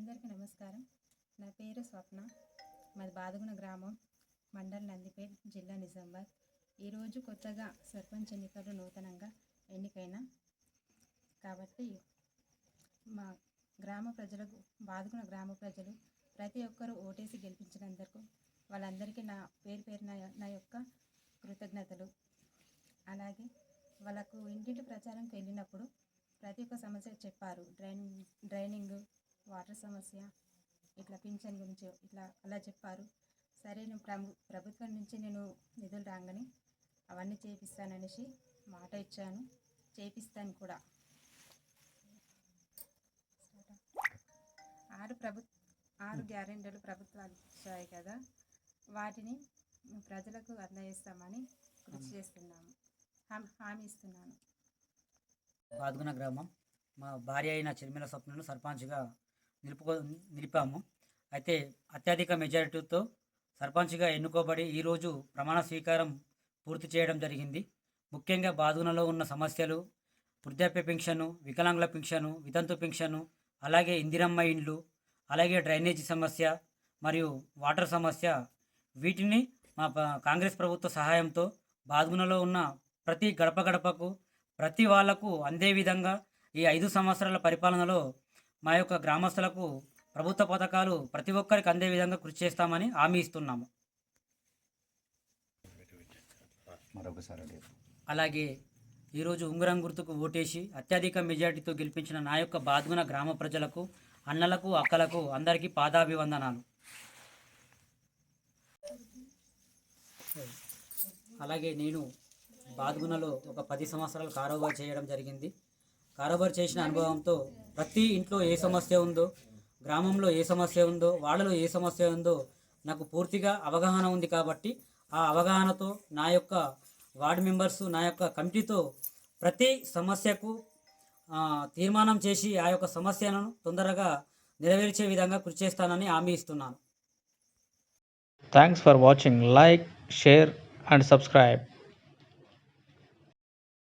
అందరికీ నమస్కారం. నా పేరు స్వప్న. మాది బాదుగున గ్రామం, మండల్ నందిపేట్, జిల్లా నిజామాబాద్. ఈరోజు కొత్తగా సర్పంచ్ ఎన్నికలు నూతనంగా ఎన్నికైన కాబట్టి మా గ్రామ ప్రజలకు, బాదుగున గ్రామ ప్రజలు ప్రతి ఒక్కరూ ఓటేసి గెలిపించినందుకు వాళ్ళందరికీ నా పేరు నా యొక్క కృతజ్ఞతలు. అలాగే వాళ్ళకు ఇంటింటి ప్రచారంకి వెళ్ళినప్పుడు ప్రతి ఒక్క సమస్య చెప్పారు. డ్రైనింగ్, వాటర్ సమస్య, ఇట్లా పింఛన్ గురించి అలా చెప్పారు. సరే, నేను ప్రభుత్వం నుంచి నేను నిధులు రాగానే అవన్నీ చేపిస్తాననేసి మాట ఇచ్చాను, చేపిస్తాను కూడా. 6 గ్యారెంటీలు ప్రభుత్వాలు ఇచ్చాయి కదా, వాటిని ప్రజలకు అందజేస్తామని కృషి చేస్తున్నాము, హామీ ఇస్తున్నాను. బాదుగున గ్రామం, మా భార్య అయిన చిర్మిల స్వప్నను సర్పంచ్గా నిలిపాము. అయితే అత్యధిక మెజారిటీతో సర్పంచ్గా ఎన్నుకోబడి ఈరోజు ప్రమాణ స్వీకారం పూర్తి చేయడం జరిగింది. ముఖ్యంగా బాదుగునలో ఉన్న సమస్యలు, వృద్ధాప్య పింఛను, వికలాంగుల పింఛను, వితంతు పింఛను, అలాగే ఇందిరమ్మ ఇండ్లు, అలాగే డ్రైనేజీ సమస్య మరియు వాటర్ సమస్య, వీటిని మా కాంగ్రెస్ ప్రభుత్వ సహాయంతో బాదుగునలో ఉన్న ప్రతి గడప గడపకు, ప్రతి వాళ్లకు అందే విధంగా ఈ 5 సంవత్సరాల పరిపాలనలో మా యొక్క గ్రామస్తులకు ప్రభుత్వ పథకాలు ప్రతి ఒక్కరికి అందే విధంగా కృషి చేస్తామని హామీ ఇస్తున్నాము. అలాగే ఈరోజు ఉంగరం గుర్తుకు ఓటేసి అత్యధిక మెజార్టీతో గెలిపించిన నా యొక్క బాదుగున గ్రామ ప్రజలకు, అన్నలకు, అక్కలకు అందరికీ పాదాభివందనాలు. అలాగే నేను బాదుగునలో ఒక 10 సంవత్సరాలు కారోబార్ చేయడం జరిగింది. కారోబార్ చేసిన అనుభవంతో ప్రతి ఇంట్లో ఏ సమస్య ఉందో, గ్రామంలో ఏ సమస్య ఉందో, వాళ్ళలో ఏ సమస్య ఉందో నాకు పూర్తిగా అవగాహన ఉంది. కాబట్టి ఆ అవగాహనతో నా యొక్క వార్డు మెంబర్స్, నా యొక్క కమిటీతో ప్రతి సమస్యకు తీర్మానం చేసి ఆ యొక్క సమస్యను తొందరగా నెరవేర్చే విధంగా కృషి చేస్తానని హామీ ఇస్తున్నాను. Thanks for watching. Like, share and subscribe.